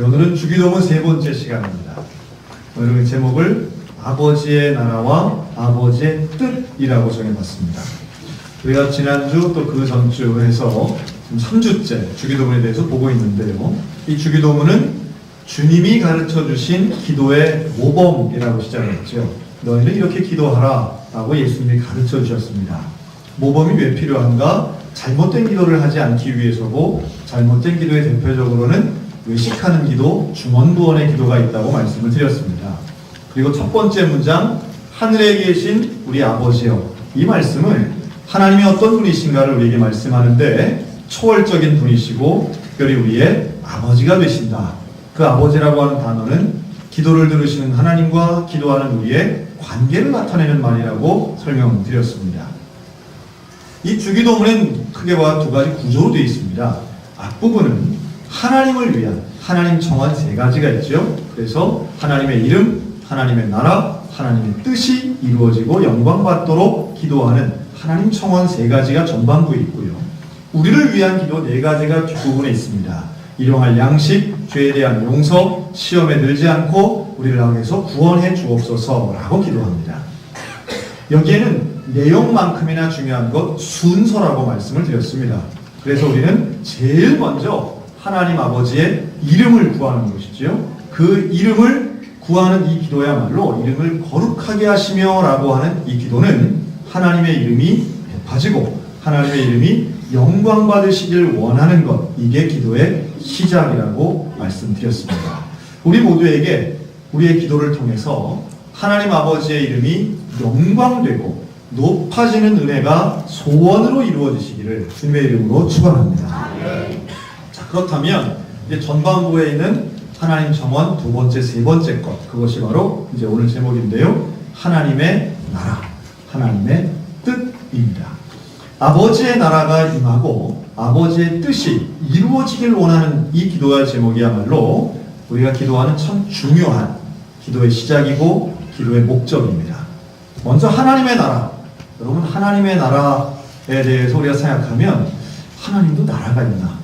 오늘은 주기도문 세 번째 시간입니다. 오늘은 제목을 아버지의 나라와 아버지의 뜻이라고 정해봤습니다. 우리가 지난주 또 그 전주 해서 지금 3주째 주기도문에 대해서 보고 있는데요. 이 주기도문은 주님이 가르쳐 주신 기도의 모범이라고 시작을 했죠. 너희는 이렇게 기도하라 라고 예수님이 가르쳐 주셨습니다. 모범이 왜 필요한가? 잘못된 기도를 하지 않기 위해서고, 잘못된 기도의 대표적으로는 외식하는 기도, 중언부언의 기도가 있다고 말씀을 드렸습니다. 그리고 첫 번째 문장, 하늘에 계신 우리 아버지여. 이 말씀은 하나님이 어떤 분이신가를 우리에게 말씀하는데 초월적인 분이시고 특별히 우리의 아버지가 되신다. 그 아버지라고 하는 단어는 기도를 들으시는 하나님과 기도하는 우리의 관계를 나타내는 말이라고 설명드렸습니다. 이 주기도문은 크게 봐 두 가지 구조로 되어 있습니다. 앞부분은 하나님을 위한, 하나님 정한 세 가지가 있죠. 그래서 하나님의 이름, 하나님의 나라, 하나님의 뜻이 이루어지고 영광받도록 기도하는 하나님 청원 세 가지가 전반부에 있고요. 우리를 위한 기도 네 가지가 뒷부분에 있습니다. 일용할 양식, 죄에 대한 용서, 시험에 들지 않고 우리를 악에서 구원해 주옵소서라고 기도합니다. 여기에는 내용만큼이나 중요한 것 순서라고 말씀을 드렸습니다. 그래서 우리는 제일 먼저 하나님 아버지의 이름을 구하는 것이지요. 그 이름을 구하는 이 기도야말로 이름을 거룩하게 하시며 라고 하는 이 기도는 하나님의 이름이 높아지고 하나님의 이름이 영광 받으시길 원하는 것, 이게 기도의 시작이라고 말씀드렸습니다. 우리 모두에게 우리의 기도를 통해서 하나님 아버지의 이름이 영광되고 높아지는 은혜가 소원으로 이루어지시기를 주님의 이름으로 축원합니다. 자, 그렇다면 이제 전반부에 있는 하나님 정원 두 번째, 세 번째 것, 그것이 바로 이제 오늘 제목인데요. 하나님의 나라, 하나님의 뜻입니다. 아버지의 나라가 임하고 아버지의 뜻이 이루어지길 원하는 이 기도의 제목이야말로 우리가 기도하는 참 중요한 기도의 시작이고 기도의 목적입니다. 먼저 하나님의 나라. 여러분, 하나님의 나라에 대해서 우리가 생각하면 하나님도 나라가 있나?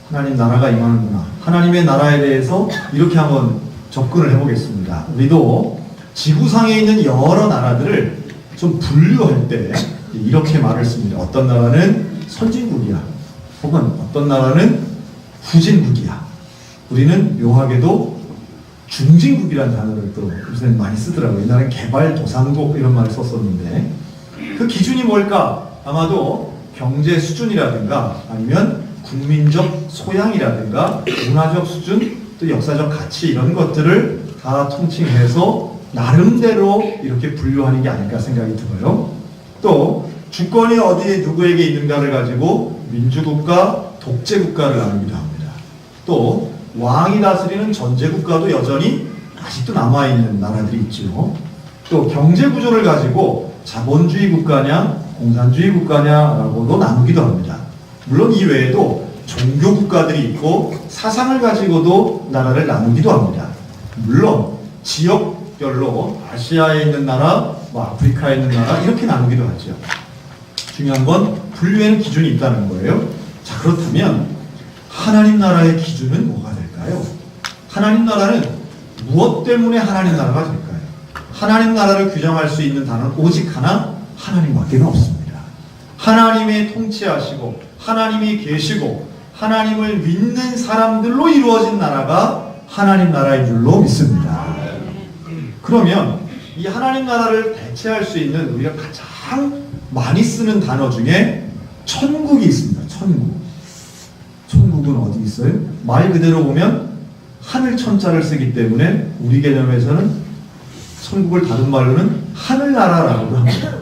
하나님 나라가 임하는구나. 하나님의 나라에 대해서 이렇게 한번 접근을 해보겠습니다. 우리도 지구상에 있는 여러 나라들을 좀 분류할 때 이렇게 말을 씁니다. 어떤 나라는 선진국이야. 혹은 어떤 나라는 후진국이야. 우리는 묘하게도 중진국이라는 단어를 또 요새는 많이 쓰더라고요. 옛날엔 개발도상국 이런 말을 썼었는데 그 기준이 뭘까? 아마도 경제 수준이라든가 아니면 국민적 소양이라든가 문화적 수준, 또 역사적 가치 이런 것들을 다 통칭해서 나름대로 이렇게 분류하는 게 아닐까 생각이 들어요. 또 주권이 어디에 누구에게 있는가를 가지고 민주국가, 독재국가를 나누기도 합니다. 또 왕이 다스리는 전제국가도 여전히 아직도 남아있는 나라들이 있죠. 또 경제구조를 가지고 자본주의 국가냐 공산주의 국가냐라고도 나누기도 합니다. 물론 이 외에도 종교 국가들이 있고 사상을 가지고도 나라를 나누기도 합니다. 물론 지역별로 아시아에 있는 나라, 아프리카에 있는 나라 이렇게 나누기도 하죠. 중요한 건 분류에는 기준이 있다는 거예요. 자, 그렇다면 하나님 나라의 기준은 뭐가 될까요? 하나님 나라는 무엇 때문에 하나님 나라가 될까요? 하나님 나라를 규정할 수 있는 단어는 오직 하나, 하나님밖에 없습니다. 하나님이 통치하시고 하나님이 계시고 하나님을 믿는 사람들로 이루어진 나라가 하나님 나라인 줄로 믿습니다. 그러면 이 하나님 나라를 대체할 수 있는 우리가 가장 많이 쓰는 단어 중에 천국이 있습니다. 천국. 천국은 어디 있어요? 말 그대로 보면 하늘 천자를 쓰기 때문에 우리 개념에서는 천국을 다른 말로는 하늘나라라고도 합니다.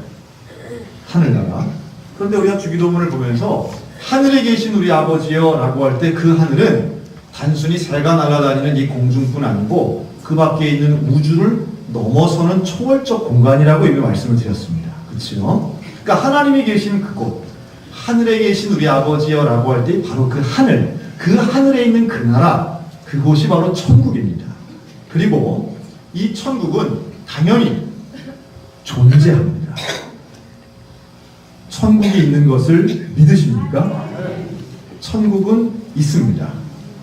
하늘나라. 그런데 우리가 주기도문을 보면서 하늘에 계신 우리 아버지여 라고 할 때 그 하늘은 단순히 새가 날아다니는 이 공중뿐 아니고 그 밖에 있는 우주를 넘어서는 초월적 공간이라고 이미 말씀을 드렸습니다. 그렇죠? 그러니까 하나님이 계신 그곳, 하늘에 계신 우리 아버지여 라고 할 때 바로 그 하늘, 그 하늘에 있는 그 나라, 그곳이 바로 천국입니다. 그리고 이 천국은 당연히 존재합니다. 천국이 있는 것을 믿으십니까? 천국은 있습니다.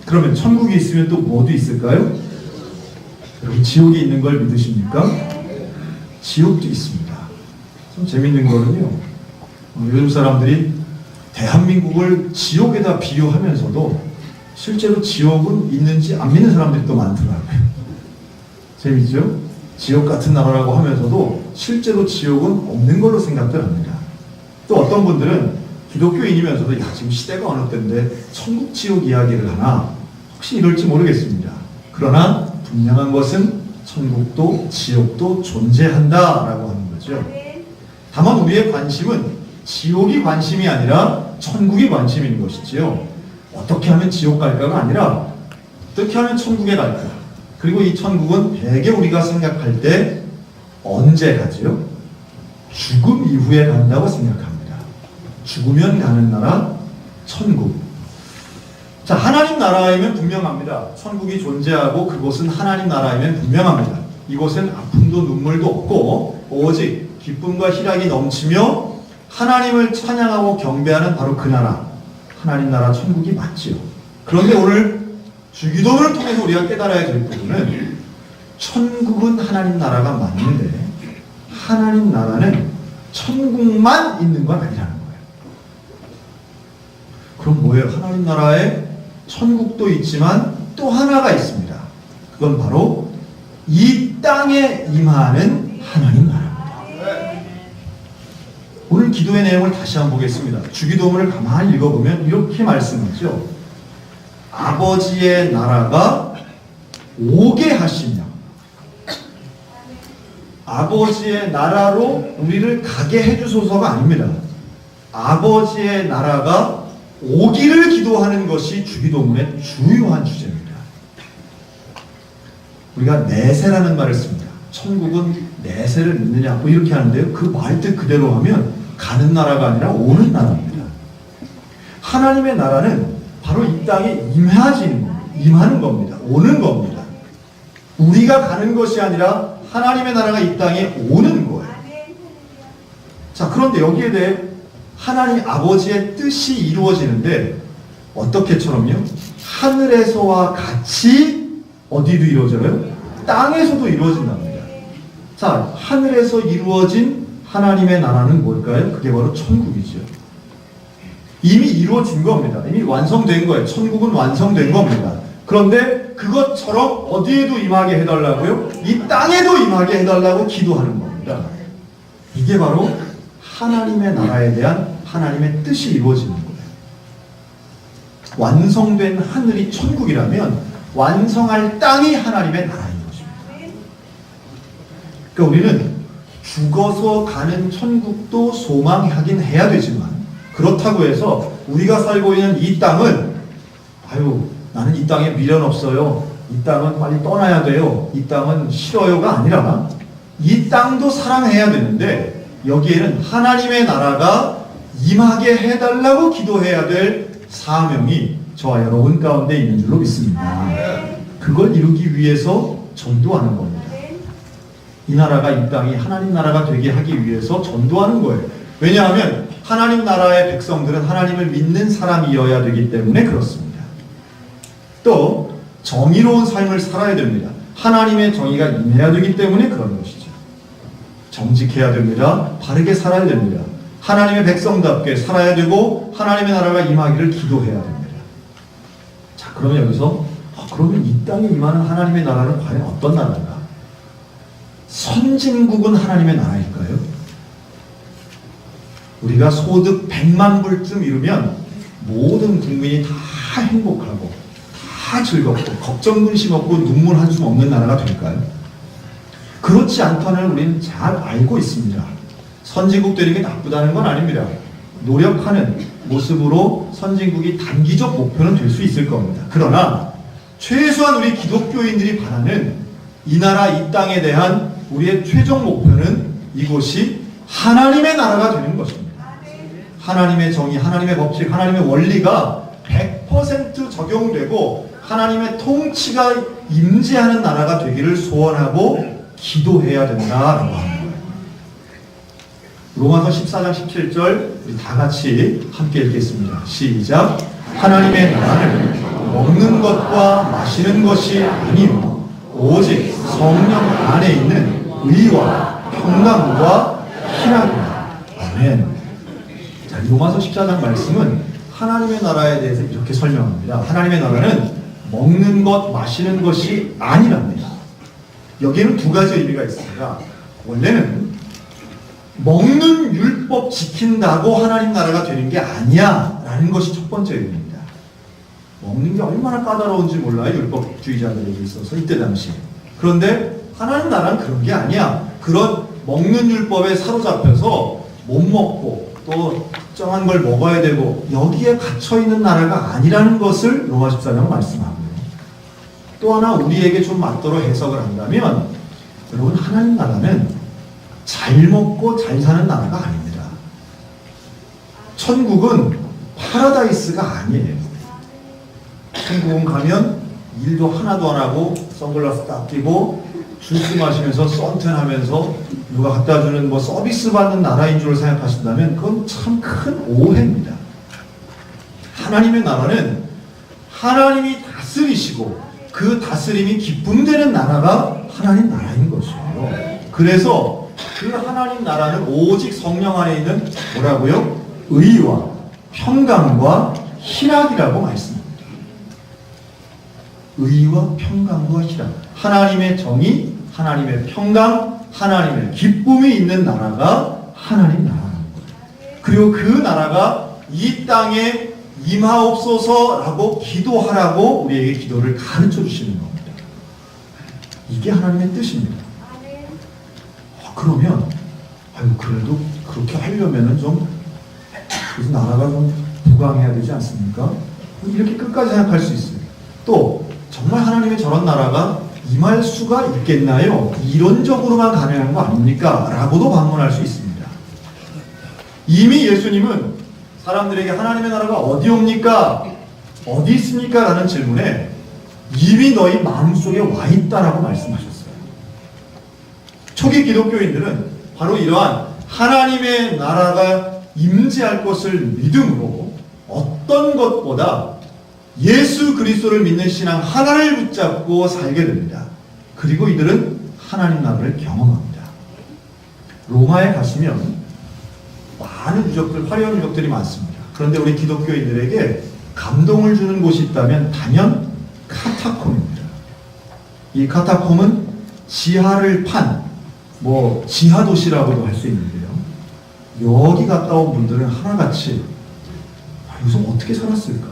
그러면 천국이 있으면 또 뭐도 있을까요? 여러분, 지옥이 있는 걸 믿으십니까? 지옥도 있습니다. 좀 재밌는 거는요, 요즘 사람들이 대한민국을 지옥에다 비유하면서도 실제로 지옥은 있는지 안 믿는 사람들이 또 많더라고요. 재밌죠? 지옥 같은 나라라고 하면서도 실제로 지옥은 없는 걸로 생각들 합니다. 또 어떤 분들은 기독교인이면서도 야, 지금 시대가 어느 때인데 천국 지옥 이야기를 하나, 혹시 이럴지 모르겠습니다. 그러나 분명한 것은 천국도 지옥도 존재한다라고 하는 거죠. 다만 우리의 관심은 지옥이 관심이 아니라 천국이 관심인 것이지요. 어떻게 하면 지옥 갈까가 아니라 어떻게 하면 천국에 갈까. 그리고 이 천국은 대개 우리가 생각할 때 언제 가지요? 죽음 이후에 간다고 생각합니다. 죽으면 가는 나라 천국. 자, 하나님 나라이면 분명합니다. 천국이 존재하고 그곳은 하나님 나라이면 분명합니다. 이곳엔 아픔도 눈물도 없고 오직 기쁨과 희락이 넘치며 하나님을 찬양하고 경배하는 바로 그 나라, 하나님 나라 천국이 맞지요. 그런데 오늘 주기도문을 통해서 우리가 깨달아야 될 부분은 천국은 하나님 나라가 맞는데 하나님 나라는 천국만 있는 건 아니라는 거예요. 그럼 뭐예요? 하나님 나라에 천국도 있지만 또 하나가 있습니다. 그건 바로 이 땅에 임하는 하나님 나라입니다. 오늘 기도의 내용을 다시 한번 보겠습니다. 주기도문을 가만히 읽어보면 이렇게 말씀하죠. 아버지의 나라가 오게 하시며, 아버지의 나라로 우리를 가게 해주소서가 아닙니다. 아버지의 나라가 오기를 기도하는 것이 주기도문의 주요한 주제입니다. 우리가 내세라는 말을 씁니다. 천국은 내세를 믿느냐 뭐 이렇게 하는데요. 그 말뜻 그대로 하면 가는 나라가 아니라 오는 나라입니다. 하나님의 나라는 바로 이 땅에 임하는 겁니다. 오는 겁니다. 우리가 가는 것이 아니라 하나님의 나라가 이 땅에 오는 거예요. 자, 그런데 여기에 대해 하나님 아버지의 뜻이 이루어지는데 어떻게처럼요? 하늘에서와 같이 어디도 이루어져요? 땅에서도 이루어진답니다. 자, 하늘에서 이루어진 하나님의 나라는 뭘까요? 그게 바로 천국이죠. 이미 이루어진 겁니다. 이미 완성된 거예요. 천국은 완성된 겁니다. 그런데 그것처럼 어디에도 임하게 해달라고요? 이 땅에도 임하게 해달라고 기도하는 겁니다. 이게 바로 하나님의 나라에 대한 하나님의 뜻이 이루어지는 거예요. 완성된 하늘이 천국이라면 완성할 땅이 하나님의 나라인 것입니다. 그러니까 우리는 죽어서 가는 천국도 소망하긴 해야 되지만 그렇다고 해서 우리가 살고 있는 이 땅은 나는 이 땅에 미련 없어요. 이 땅은 빨리 떠나야 돼요. 이 땅은 싫어요가 아니라 이 땅도 사랑해야 되는데 여기에는 하나님의 나라가 임하게 해달라고 기도해야 될 사명이 저와 여러분 가운데 있는 줄로 믿습니다. 그걸 이루기 위해서 전도하는 겁니다. 이 나라가 이 땅이 하나님 나라가 되게 하기 위해서 전도하는 거예요. 왜냐하면 하나님 나라의 백성들은 하나님을 믿는 사람이어야 되기 때문에 그렇습니다. 또 정의로운 삶을 살아야 됩니다. 하나님의 정의가 임해야 되기 때문에 그런 것이죠. 정직해야 됩니다. 바르게 살아야 됩니다. 하나님의 백성답게 살아야 되고 하나님의 나라가 임하기를 기도해야 됩니다. 자, 그러면 여기서 그러면 이 땅에 임하는 하나님의 나라는 과연 어떤 나라인가? 선진국은 하나님의 나라일까요? 우리가 소득 100만 불쯤 이루면 모든 국민이 다 행복하고 다 즐겁고 걱정 근심 없고 눈물 한숨 없는 나라가 될까요? 그렇지 않다는 우리는 잘 알고 있습니다. 선진국 되는 게 나쁘다는 건 아닙니다. 노력하는 모습으로 선진국이 단기적 목표는 될 수 있을 겁니다. 그러나 최소한 우리 기독교인들이 바라는 이 나라 이 땅에 대한 우리의 최종 목표는 이곳이 하나님의 나라가 되는 것입니다. 하나님의 정의, 하나님의 법칙, 하나님의 원리가 100% 적용되고 하나님의 통치가 임재하는 나라가 되기를 소원하고 기도해야 된다라고 하는 거예요. 로마서 14장 17절 우리 다 같이 함께 읽겠습니다. 시작. 하나님의 나라는 먹는 것과 마시는 것이 아니요 오직 성령 안에 있는 의와 평강과 희락이다. 아멘. 자, 로마서 14장 말씀은 하나님의 나라에 대해서 이렇게 설명합니다. 하나님의 나라는 먹는 것, 마시는 것이 아니랍니다. 여기에는 두 가지 의미가 있습니다. 원래는 먹는 율법 지킨다고 하나님 나라가 되는 게 아니야 라는 것이 첫 번째 의미입니다. 먹는 게 얼마나 까다로운지 몰라요, 율법주의자들에게 있어서 이때 당시에. 그런데 하나님 나라는 그런 게 아니야. 그런 먹는 율법에 사로잡혀서 못 먹고 또 특정한 걸 먹어야 되고 여기에 갇혀있는 나라가 아니라는 것을 로마 14장은 말씀하고요. 또 하나 우리에게 좀 맞도록 해석을 한다면 여러분, 하나님 나라는 잘 먹고 잘 사는 나라가 아닙니다. 천국은 파라다이스가 아니에요. 천국은 가면 일도 하나도 안 하고 선글라스 딱 끼고 주스 마시면서 썬텐하면서 누가 갖다 주는 뭐 서비스 받는 나라인 줄 생각하신다면 그건 참 큰 오해입니다. 하나님의 나라는 하나님이 다스리시고 그 다스림이 기쁨되는 나라가 하나님 나라인 것이에요. 그래서 그 하나님 나라는 오직 성령 안에 있는 뭐라고요? 의와 평강과 희락이라고 말씀합니다. 의와 평강과 희락. 하나님의 정의, 하나님의 평강, 하나님의 기쁨이 있는 나라가 하나님 나라라는 거예요. 그리고 그 나라가 이 땅에 임하옵소서라고 기도하라고 우리에게 기도를 가르쳐 주시는 겁니다. 이게 하나님의 뜻입니다. 그러면 그래도 그렇게 하려면은 좀 그래서 나라가 좀 부강해야 되지 않습니까? 이렇게 끝까지 생각할 수 있어요. 또 정말 하나님의 저런 나라가 임할 수가 있겠나요? 이론적으로만 가능한 거 아닙니까? 라고도 반문할 수 있습니다. 이미 예수님은 사람들에게 하나님의 나라가 어디 옵니까? 어디 있습니까? 라는 질문에 이미 너희 마음속에 와 있다라고 말씀하셨어요. 초기 기독교인들은 바로 이러한 하나님의 나라가 임재할 것을 믿음으로 어떤 것보다 예수 그리스도를 믿는 신앙 하나를 붙잡고 살게 됩니다. 그리고 이들은 하나님 나라를 경험합니다. 로마에 가시면 많은 유적들, 화려한 유적들이 많습니다. 그런데 우리 기독교인들에게 감동을 주는 곳이 있다면 단연 카타콤입니다. 이 카타콤은 지하를 판 지하도시라고도 할 수 있는데요. 여기 갔다 온 분들은 하나같이 여기서 어떻게 살았을까?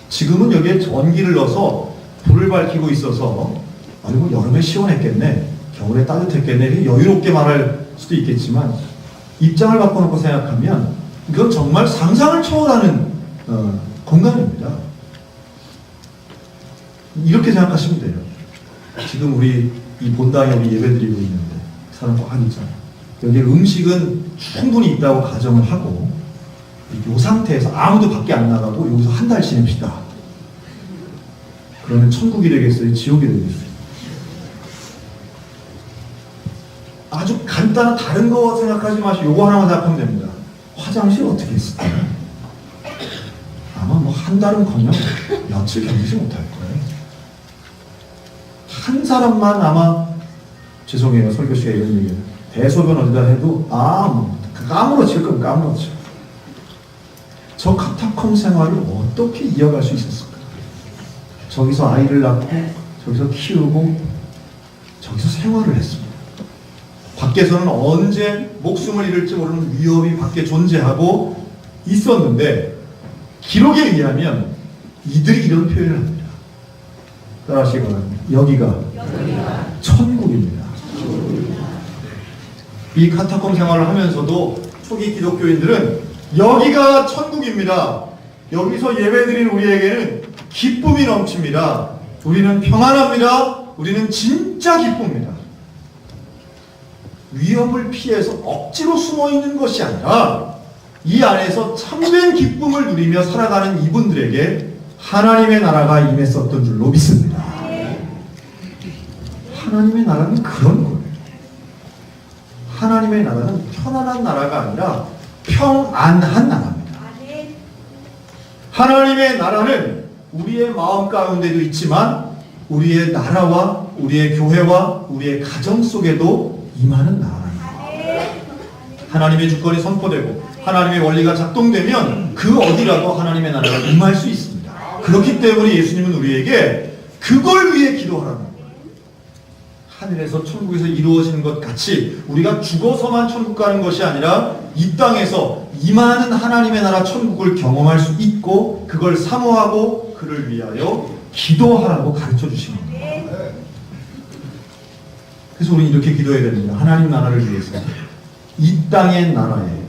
지금은 여기에 전기를 넣어서 불을 밝히고 있어서 아이고 여름에 시원했겠네, 겨울에 따뜻했겠네, 여유롭게 말할 수도 있겠지만 입장을 바꿔놓고 생각하면 이건 정말 상상을 초월하는 공간입니다. 이렇게 생각하시면 돼요. 지금 우리 이 본당에 우리 예배드리고 있는데 사람 꽉 있잖아요. 여기 음식은 충분히 있다고 가정을 하고 이 상태에서 아무도 밖에 안 나가고 여기서 한 달 지냅시다. 그러면 천국이 되겠어요? 지옥이 되겠어요? 아주 간단한 다른 거 생각하지 마시고 요거 하나만 생각하면 됩니다. 화장실 어떻게 했을까요? 아마 한 달은커녕 며칠 견디지 못할 거예요. 한 사람만 아마 죄송해요, 설교 씨가 이런 얘기예요. 대소변 어디다 해도 까무러칠 거면 까무러쳐. 저 카타콤 생활을 어떻게 이어갈 수 있었을까? 저기서 아이를 낳고 저기서 키우고 저기서 생활을 했습니다. 밖에서는 언제 목숨을 잃을지 모르는 위협이 밖에 존재하고 있었는데 기록에 의하면 이들이 이런 표현을 합니다. 따라하시기 바랍니다. 여기가 천국입니다. 이 카타콤 생활을 하면서도 초기 기독교인들은 여기가 천국입니다. 여기서 예배드린 우리에게는 기쁨이 넘칩니다. 우리는 평안합니다. 우리는 진짜 기쁩니다. 위협을 피해서 억지로 숨어있는 것이 아니라 이 안에서 참된 기쁨을 누리며 살아가는 이분들에게 하나님의 나라가 임했었던 줄로 믿습니다. 하나님의 나라는 그런 거예요. 하나님의 나라는 편안한 나라가 아니라 평안한 나라입니다. 하나님의 나라는 우리의 마음 가운데도 있지만 우리의 나라와 우리의 교회와 우리의 가정 속에도 임하는 나라입니다. 하나님의 주권이 선포되고 하나님의 원리가 작동되면 그 어디라도 하나님의 나라가 임할 수 있습니다. 그렇기 때문에 예수님은 우리에게 그걸 위해 기도하라는 거예요. 하늘에서 천국에서 이루어지는 것 같이 우리가 죽어서만 천국 가는 것이 아니라 이 땅에서 임하는 하나님의 나라 천국을 경험할 수 있고 그걸 사모하고 그를 위하여 기도하라고 가르쳐 주신 겁니다. 그래서 우리는 이렇게 기도해야 됩니다. 하나님 나라를 위해서 이 땅의 나라에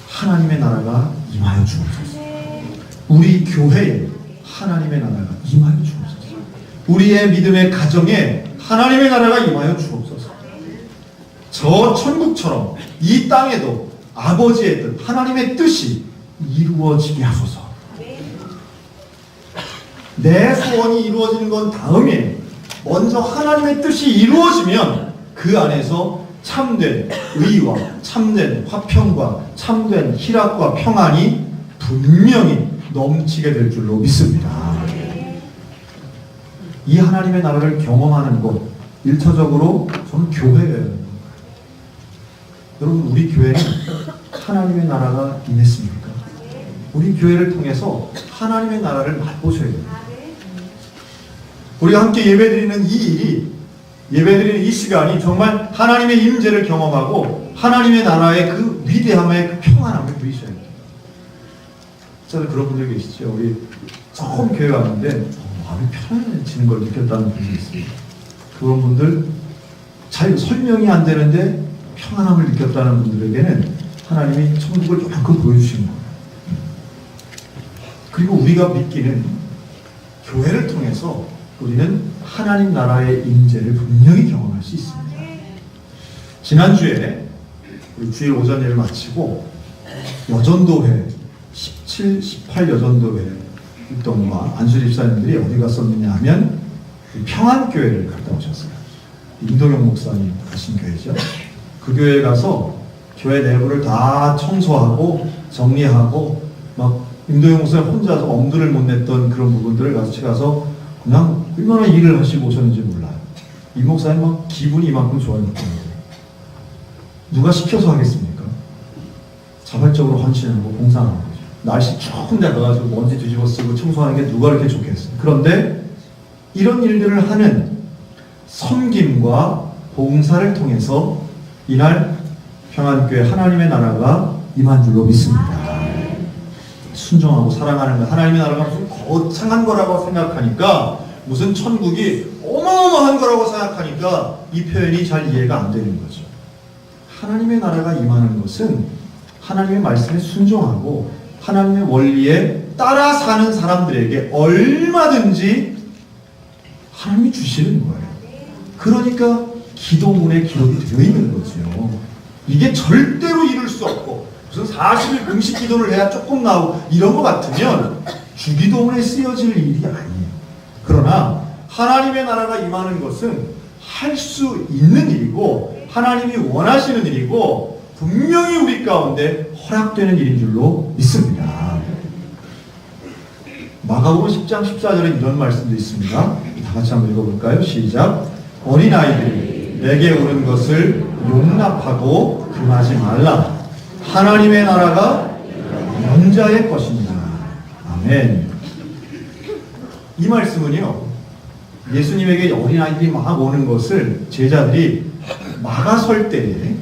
하나님의 나라가 임하여 주옵소서. 우리 교회에 하나님의 나라가 임하여 주옵소서. 우리의 믿음의 가정에 하나님의 나라가 임하여 주옵소서. 저 천국처럼 이 땅에도 아버지의 뜻, 하나님의 뜻이 이루어지게 하소서. 내 소원이 이루어지는 건 다음이에요. 먼저 하나님의 뜻이 이루어지면 그 안에서 참된 의와 참된 화평과 참된 희락과 평안이 분명히 넘치게 될 줄로 믿습니다. 이 하나님의 나라를 경험하는 것 1차적으로 저는 교회예요. 여러분 우리 교회는 하나님의 나라가 임했습니까? 우리 교회를 통해서 하나님의 나라를 맛보셔야 돼요. 우리가 함께 예배드리는 이 일이 예배드리는 이 시간이 정말 하나님의 임재를 경험하고 하나님의 나라의 그 위대함의 그 평안함을 누리셔야 돼요. 저는 그런 분들 계시죠. 우리 처음 교회 왔는데 마음이 편안해지는 걸 느꼈다는 분들이 있습니다. 그런 분들 잘 설명이 안 되는데 평안함을 느꼈다는 분들에게는 하나님이 천국을 조금 보여주신 거예요. 그리고 우리가 믿기는 교회를 통해서 우리는 하나님 나라의 임재를 분명히 경험할 수 있습니다. 지난주에 우리 주일 오전 예를 마치고 여전도회 17, 18 여전도회 일동과 안수 집사님들이 어디 갔었느냐 하면 평안교회를 갔다 오셨어요. 임동영 목사님 가신 교회죠. 그 교회에 가서 교회 내부를 다 청소하고 정리하고 막 임동영 목사님 혼자서 엄두를 못 냈던 그런 부분들을 같이 가서 그냥 얼마나 일을 하시고 오셨는지 몰라요. 이 목사님 막 기분이 이만큼 좋아요. 누가 시켜서 하겠습니까? 자발적으로 헌신하고 봉사하는 거죠. 날씨 추운 데 가가지고 먼지 뒤집어 쓰고 청소하는 게 누가 이렇게 좋겠어요. 그런데 이런 일들을 하는 섬김과 봉사를 통해서 이날 평안교회 하나님의 나라가 임한 줄로 믿습니다. 순종하고 사랑하는 것, 하나님의 나라가 무슨 거창한 거라고 생각하니까 무슨 천국이 어마어마한 거라고 생각하니까 이 표현이 잘 이해가 안 되는 거죠. 하나님의 나라가 임하는 것은 하나님의 말씀에 순종하고 하나님의 원리에 따라 사는 사람들에게 얼마든지 하나님이 주시는 거예요. 그러니까 기도문에 기록이 되어 있는 거죠. 이게 절대로 이룰 수 없고 무슨 40일 금식 기도를 해야 조금 나오고 이런 것 같으면 주기도문에 쓰여질 일이 아니에요. 그러나 하나님의 나라가 임하는 것은 할 수 있는 일이고 하나님이 원하시는 일이고 분명히 우리 가운데 허락되는 일인 줄로 믿습니다. 마가복음 10장 14절에 이런 말씀도 있습니다. 다 같이 한번 읽어볼까요? 시작. 어린아이들이 내게 오는 것을 용납하고 금하지 말라. 하나님의 나라가 연자의 것입니다. 아멘. 이 말씀은요, 예수님에게 어린아이들이 막 오는 것을 제자들이 막아설 때에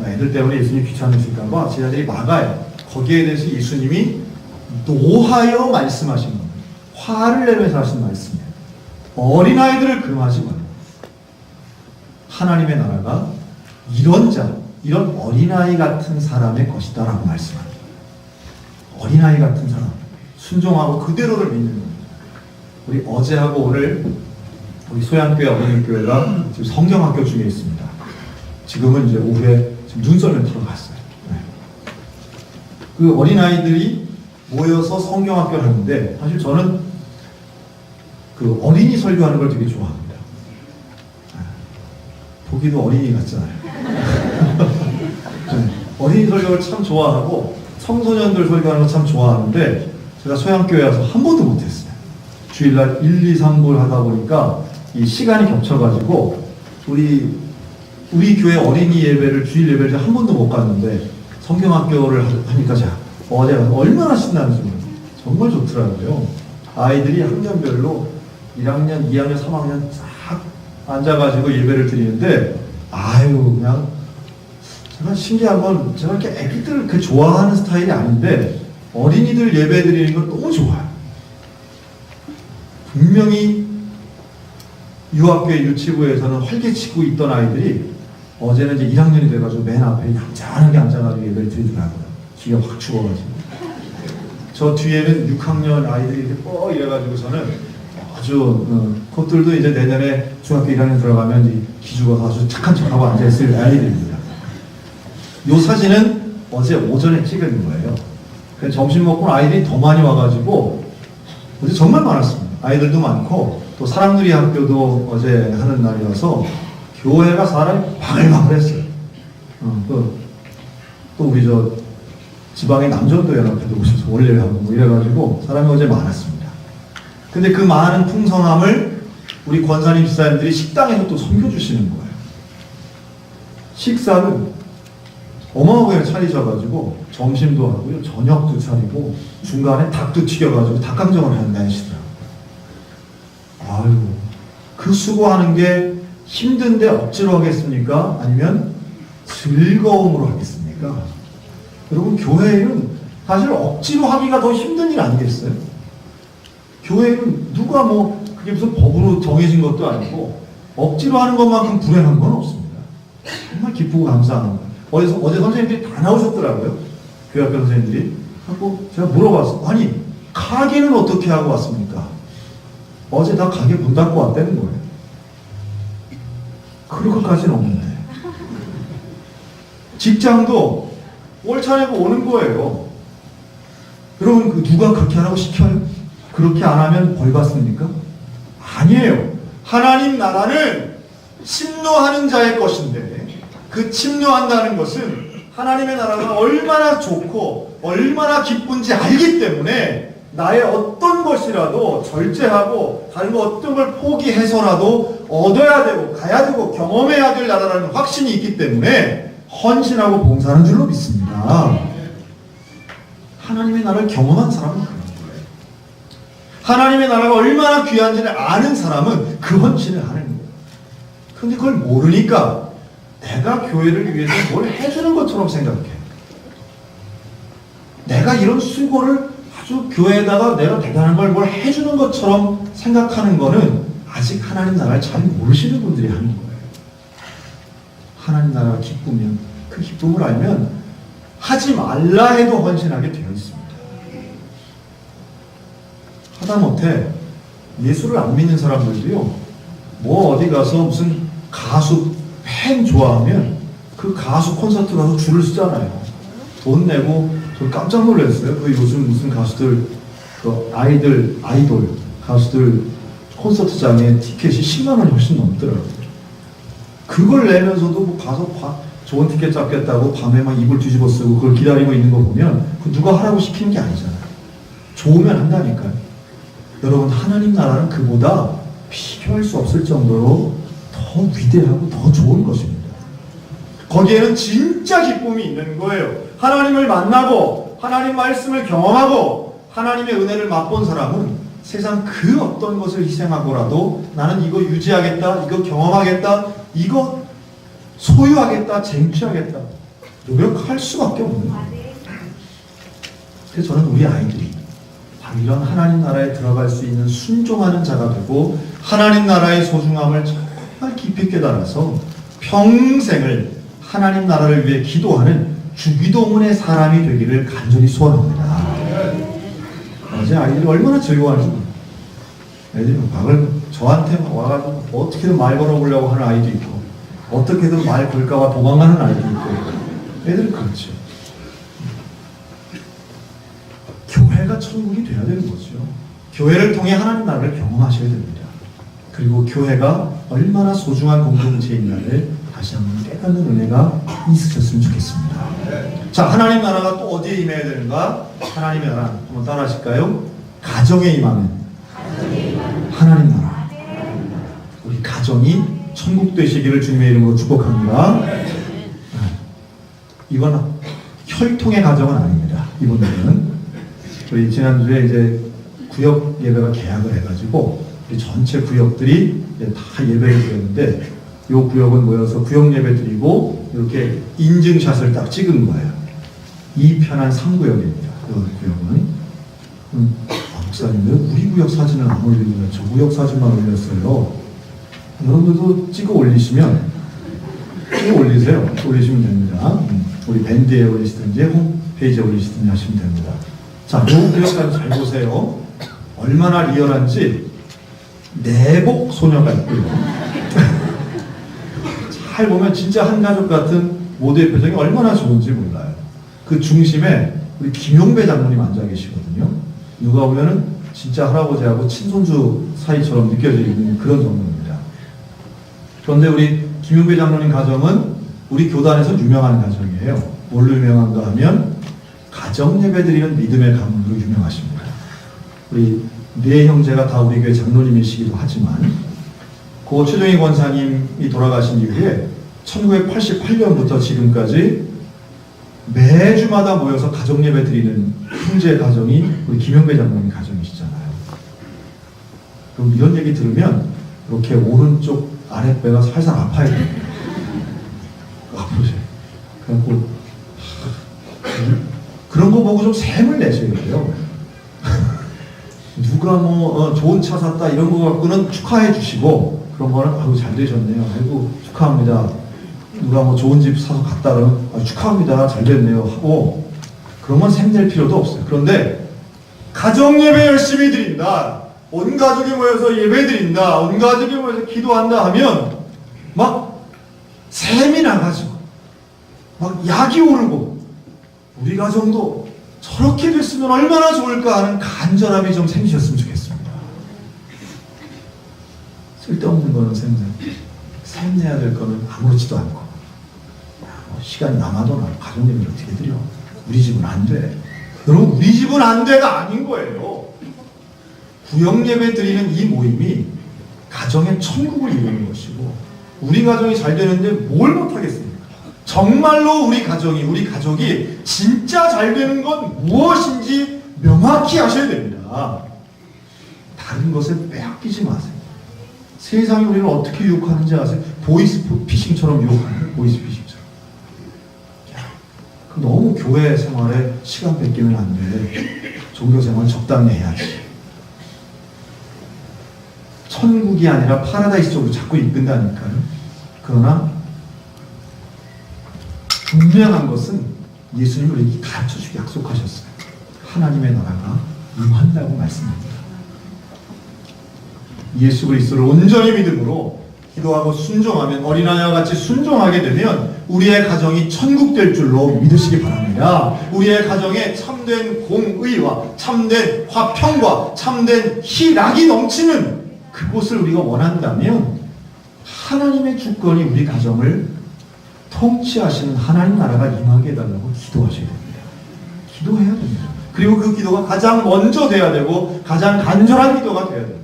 애들 때문에 예수님이 귀찮으실까봐 제자들이 막아요. 거기에 대해서 예수님이 노하여 말씀하신 겁니다. 화를 내면서 하신 말씀이에요. 어린아이들을 금하지 말라. 하나님의 나라가 이런 자, 이런 어린아이 같은 사람의 것이다 라고 말씀합니다. 어린아이 같은 사람, 순종하고 그대로를 믿는 겁니다. 우리 어제하고 오늘 우리 소양교회 어린이교회가 지금 성경학교 중에 있습니다. 지금은 이제 오후에 지금 눈썰매 타러 갔어요. 네. 그 어린아이들이 모여서 성경학교를 하는데 사실 저는 그 어린이 설교하는 걸 되게 좋아합니다. 보기도 어린이 같잖아요. 어린이 설교를 참 좋아하고 청소년들 설교하는 거 참 좋아하는데 제가 소양교회 와서 한 번도 못했어요. 주일날 1, 2, 3부 하다 보니까 이 시간이 겹쳐가지고 우리 교회 어린이 예배를 주일 예배를 한 번도 못 갔는데 성경학교를 하니까 제가 어제 얼마나 신나는지 정말 좋더라고요. 아이들이 학년별로 1학년, 2학년, 3학년 쫙 앉아가지고 예배를 드리는데 아유 그냥 제가 신기한 건 제가 이렇게 애기들을 그 좋아하는 스타일이 아닌데 어린이들 예배 드리는 건 너무 좋아요. 분명히 유학교의 유치부에서는 활개치고 있던 아이들이 어제는 이제 1학년이 돼가지고 맨 앞에 얌전하게 앉아가지고 예배를 드리더라고요. 기가 확 죽어가지고. 저 뒤에는 6학년 아이들이 이렇게 이래가지고서는 아주 그것들도 이제 내년에 중학교 1학년 들어가면 이제 기죽어서 아주 착한 척하고 앉아있을 아이들입니다. 요 사진은 어제 오전에 찍은 거예요. 점심 먹고 아이들이 더 많이 와가지고 어제 정말 많았습니다. 아이들도 많고 또 사랑누리 학교도 어제 하는 날이어서 교회가 사람이 바글바글했어요. 또 우리 저 지방의 남전도 연합회도 오셔서 원래하고 뭐 이래가지고 사람이 어제 많았습니다. 근데 그 많은 풍성함을 우리 권사님 집사님들이 식당에서 또 섬겨주시는 거예요. 식사는 어마어마하게 차리셔가지고 점심도 하고요, 저녁도 차리고 중간에 닭도 튀겨가지고 닭강정을 하시더라고요. 아유, 그 수고하는 게 힘든데 억지로 하겠습니까? 아니면 즐거움으로 하겠습니까? 여러분, 교회는 사실 억지로 하기가 더 힘든 일 아니겠어요? 교회는 누가 그게 무슨 법으로 정해진 것도 아니고 억지로 하는 것만큼 불행한 건 없습니다. 정말 기쁘고 감사한 거예요. 어제 선생님들이 다 나오셨더라고요. 교회학교 선생님들이. 하고 제가 물어봤어요. 아니, 가게는 어떻게 하고 왔습니까? 어제 다 가게 문 닫고 왔다는 거예요. 그럴 것까지는 없는데. 직장도 월차 내고 오는 거예요. 여러분, 누가 그렇게 하라고 시켜요? 그렇게 안 하면 벌 받습니까? 아니에요. 하나님 나라는 침노하는 자의 것인데, 그 침노한다는 것은 하나님의 나라가 얼마나 좋고 얼마나 기쁜지 알기 때문에 나의 어떤 것이라도 절제하고 다른 거 어떤 걸 포기해서라도 얻어야 되고 가야 되고 경험해야 될 나라라는 확신이 있기 때문에 헌신하고 봉사하는 줄로 믿습니다. 하나님의 나라를 경험한 사람은 그런 거예요. 하나님의 나라가 얼마나 귀한지를 아는 사람은 그 헌신을 하는 거예요. 그런데 그걸 모르니까 내가 교회를 위해서 뭘 해주는 것처럼 생각해. 내가 이런 수고를 아주 교회에다가 내가 대단한 걸 뭘 해주는 것처럼 생각하는 거는 아직 하나님 나라를 잘 모르시는 분들이 하는 거예요. 하나님 나라가 기쁘면, 그 기쁨을 알면 하지 말라 해도 헌신하게 되어 있습니다. 하다못해 예수를 안 믿는 사람들도요, 어디 가서 무슨 가수 팬 좋아하면 그 가수 콘서트 가서 줄을 서잖아요. 돈 내고. 저 깜짝 놀랐어요. 그 요즘 무슨 가수들, 아이돌 가수들 콘서트장에 티켓이 10만 원이 훨씬 넘더라고요. 그걸 내면서도 가서 좋은 티켓 잡겠다고 밤에 막 이불 뒤집어 쓰고 그걸 기다리고 있는 거 보면 그 누가 하라고 시키는 게 아니잖아요. 좋으면 한다니까요. 여러분, 하나님 나라는 그보다 비교할 수 없을 정도로 더 위대하고 더 좋은 것입니다. 거기에는 진짜 기쁨이 있는 거예요. 하나님을 만나고 하나님 말씀을 경험하고 하나님의 은혜를 맛본 사람은 세상 그 어떤 것을 희생하고라도 나는 이거 유지하겠다, 이거 경험하겠다, 이거 소유하겠다, 쟁취하겠다 노력할 수밖에 없는 거예요. 그래서 저는 우리 아이들이 바로 이런 하나님 나라에 들어갈 수 있는 순종하는 자가 되고 하나님 나라의 소중함을 정말 깊이 깨달아서 평생을 하나님 나라를 위해 기도하는 주기도문의 사람이 되기를 간절히 소원합니다. 어제 아이들이 얼마나 즐거워하는지. 애들이 저한테 와가지고 어떻게든 말 걸어보려고 하는 아이도 있고 어떻게든 말 걸까봐 도망가는 아이도 있고 애들은 그렇죠. 교회가 천국이 돼야 되는 거죠. 교회를 통해 하나님 나라를 경험하셔야 됩니다. 그리고 교회가 얼마나 소중한 공동체인가를 다시 한번 깨닫는 은혜가 있으셨으면 좋겠습니다. 자, 하나님 나라가 또 어디에 임해야 되는가? 하나님의 나라 한번 따라 하실까요? 가정에 임하면 하나님 나라. 우리 가정이 천국 되시기를 주님의 이름으로 축복합니다. 이건 혈통의 가정은 아닙니다. 이분들은 우리 지난주에 이제 구역 예배가 개학을 해가지고 우리 전체 구역들이 다 예배를 드렸는데 이 구역은 모여서 구역 예배 드리고 이렇게 인증샷을 딱 찍은 거예요. 이편한 3구역입니다. 이 구역은. 목사님 왜 우리 구역 사진을 안 올리고요? 저 구역 사진만 올렸어요. 여러분들도 찍어 올리시면 찍어 올리세요. 올리시면 됩니다. 우리 밴드에 올리시든지 홈페이지에 올리시든지 하시면 됩니다. 자, 이 구역까지 잘 보세요. 얼마나 리얼한지 내복 소녀가 있고요. 잘 보면 진짜 한 가족 같은 모두의 표정이 얼마나 좋은지 몰라요. 그 중심에 우리 김용배 장로님 앉아 계시거든요. 누가 보면은 진짜 할아버지하고 친손주 사이처럼 느껴지는 그런 정도입니다. 그런데 우리 김용배 장로님 가정은 우리 교단에서 유명한 가정이에요. 뭘로 유명한가 하면 가정 예배 드리는 믿음의 가문으로 유명하십니다. 우리 네 형제가 다 우리 교회 장로님이시기도 하지만 고 최종희 권사님이 돌아가신 이후에 1988년부터 지금까지 매주마다 모여서 가정 예배 드리는 형제 가정이 우리 김영배 장로님 가정이시잖아요. 그럼 이런 얘기 들으면 이렇게 오른쪽 아랫배가 살살 아파야 됩니다. 아프세요. 그래갖고 그런 거 보고 좀 샘을 내셔야 돼요. 누가 뭐 좋은 차 샀다 이런 거 갖고는 축하해 주시고 그런 거는 아유 잘 되셨네요. 아이고 축하합니다. 누가 뭐 좋은 집 사서 갔다 그러면 아유, 축하합니다. 잘 됐네요 하고 그런 건 샘낼 필요도 없어요. 그런데 가정 예배 열심히 드린다. 온 가족이 모여서 예배 드린다. 온 가족이 모여서 기도한다 하면 막 샘이 나가지고 막 약이 오르고 우리 가정도 저렇게 됐으면 얼마나 좋을까 하는 간절함이 좀 생기셨으면 좋겠습니다. 쓸데없는 거는 샘내야 될 거는 아무렇지도 않고 시간이 남아도 가정 예배를 어떻게 드려? 우리 집은 안 돼. 여러분 우리 집은 안 돼가 아닌 거예요. 구역 예배 드리는 이 모임이 가정의 천국을 이루는 것이고 우리 가정이 잘 되는데 뭘 못하겠습니까? 정말로 우리 가족이 진짜 잘 되는 건 무엇인지 명확히 아셔야 됩니다. 다른 것에 빼앗기지 마세요. 세상이 우리를 어떻게 유혹하는지 아세요? 보이스피싱처럼 유혹하는 보이스피싱처럼. 너무 교회 생활에 시간 뺏기면 안 돼. 종교 생활 적당히 해야지. 천국이 아니라 파라다이스 쪽으로 자꾸 이끈다니까요. 그러나 분명한 것은 예수님이 우리에게 가르쳐주기 약속하셨어요. 하나님의 나라가 임한다고 말씀합니다. 예수 그리스도를 온전히 믿음으로 기도하고 순종하면 어린아이와 같이 순종하게 되면 우리의 가정이 천국 될 줄로 믿으시기 바랍니다. 우리의 가정에 참된 공의와 참된 화평과 참된 희락이 넘치는 그곳을 우리가 원한다면 하나님의 주권이 우리 가정을 통치하시는 하나님 나라가 임하게 해달라고 기도하셔야 됩니다. 기도해야 됩니다. 그리고 그 기도가 가장 먼저 돼야 되고 가장 간절한 기도가 돼야 됩니다.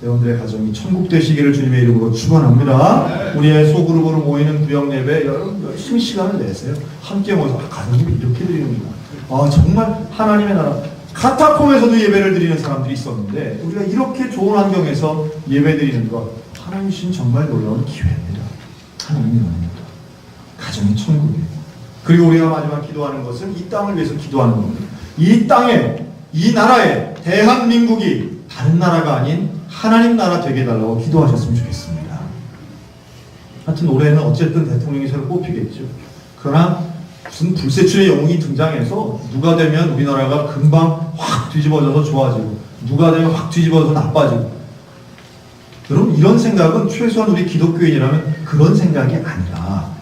여러분들의 가정이 천국 되시기를 주님의 이름으로 축원합니다. 우리의 소그룹으로 모이는 구역 예배 여러분 열심히 시간을 내세요. 함께 모여서 가정이 이렇게 드리는구나. 정말 하나님의 나라. 카타콤에서도 예배를 드리는 사람들이 있었는데 우리가 이렇게 좋은 환경에서 예배 드리는 것 하나님 주신 정말 놀라운 기회입니다. 하나님의 은혜입니다. 가정이 천국이에요. 그리고 우리가 마지막 기도하는 것은 이 땅을 위해서 기도하는 겁니다. 이 땅에 이 나라에 대한민국이 다른 나라가 아닌 하나님 나라 되게 해달라고 기도하셨으면 좋겠습니다. 하여튼 올해는 어쨌든 대통령이 새로 뽑히겠죠. 그러나 무슨 불세출의 영웅이 등장해서 누가 되면 우리나라가 금방 확 뒤집어져서 좋아지고 누가 되면 확 뒤집어져서 나빠지고 여러분 이런 생각은 최소한 우리 기독교인이라면 그런 생각이 아니라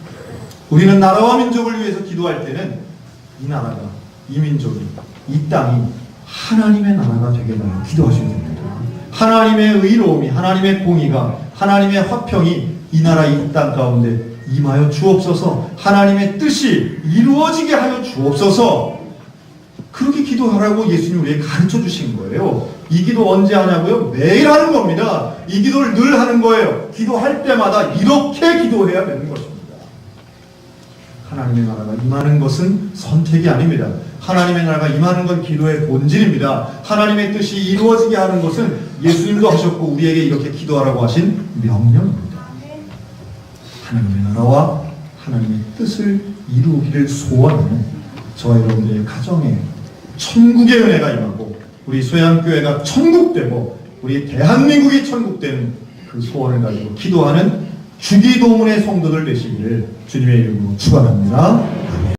우리는 나라와 민족을 위해서 기도할 때는 이 나라가 이 민족이 이 땅이 하나님의 나라가 되게 해달라고 기도하셔야 됩니다. 하나님의 의로움이 하나님의 공의가 하나님의 화평이 이 나라 이 땅 가운데 임하여 주옵소서. 하나님의 뜻이 이루어지게 하여 주옵소서. 그렇게 기도하라고 예수님 우리에게 가르쳐 주신 거예요. 이 기도 언제 하냐고요? 매일 하는 겁니다. 이 기도를 늘 하는 거예요. 기도할 때마다 이렇게 기도해야 되는 것입니다. 하나님의 나라가 임하는 것은 선택이 아닙니다. 하나님의 나라가 임하는 건 기도의 본질입니다. 하나님의 뜻이 이루어지게 하는 것은 예수님도 하셨고 우리에게 이렇게 기도하라고 하신 명령입니다. 하나님의 나라와 하나님의 뜻을 이루기를 소원하는 저와 여러분들의 가정에 천국의 은혜가 임하고 우리 소양교회가 천국되고 우리 대한민국이 천국되는 그 소원을 가지고 기도하는 주기도문의 성도들 되시기를 주님의 이름으로 축원합니다.